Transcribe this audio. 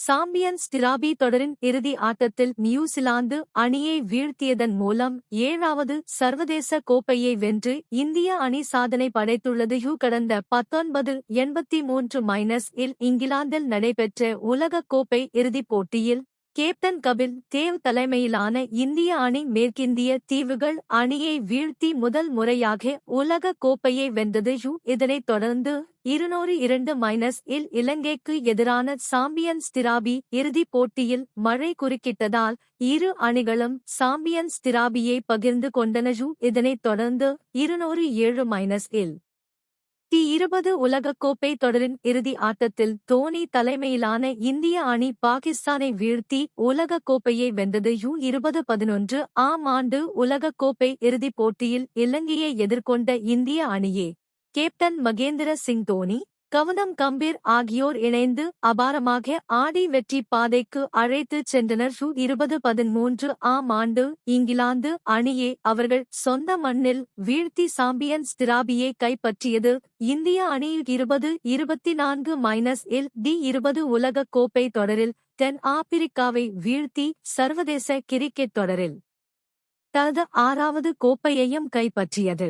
Champions trophy தொடரின் இறுதி ஆட்டத்தில் நியூசிலாந்து அணியை வீழ்த்தியதன் மூலம் 7வது சர்வதேச கோப்பையை வென்று இந்திய அணி சாதனை படைத்துள்ளது. கடந்த 1983-இல் இங்கிலாந்தில் நடைபெற்ற உலகக் கோப்பை இறுதிப் போட்டியில் கேப்டன் கபில் தேவ் தலைமையிலான இந்திய அணி மேற்கிந்திய தீவுகள் அணியை வீழ்த்தி முதல் முறையாக உலகக் கோப்பையை வென்றது. இதனைத் தொடர்ந்து 202-இல் இலங்கைக்கு எதிரான சாம்பியன்ஸ் டிராபி இறுதிப் போட்டியில் மழை குறுக்கிட்டதால் இரு அணிகளும் சாம்பியன்ஸ் டிராபியை பகிர்ந்து கொண்டன. இதனைத் தொடர்ந்து 207-இல் T20 உலகக்கோப்பை தொடரின் இறுதி ஆட்டத்தில் தோனி தலைமையிலான இந்திய அணி பாகிஸ்தானை வீழ்த்தி உலகக் கோப்பையை வென்றது. 2011ஆம் ஆண்டு உலகக் கோப்பை இறுதிப் போட்டியில் இலங்கையை எதிர்கொண்ட இந்திய அணியே கேப்டன் மகேந்திர சிங் தோனி, கவுதம் கம்பீர் ஆகியோர் இணைந்து அபாரமாக ஆடி வெற்றி பாதைக்கு அழைத்துச் சென்றனர். 2013ஆம் ஆண்டு இங்கிலாந்து அணியே அவர்கள் சொந்த மண்ணில் வீழ்த்தி சாம்பியன்ஸ் டிராபியை கைப்பற்றியது. இந்திய அணி 2024-இல் T20 உலகக் கோப்பை தொடரில் தென் ஆப்பிரிக்காவை வீழ்த்தி சர்வதேச கிரிக்கெட் தொடரில் தனது 6வது கோப்பையையும் கைப்பற்றியது.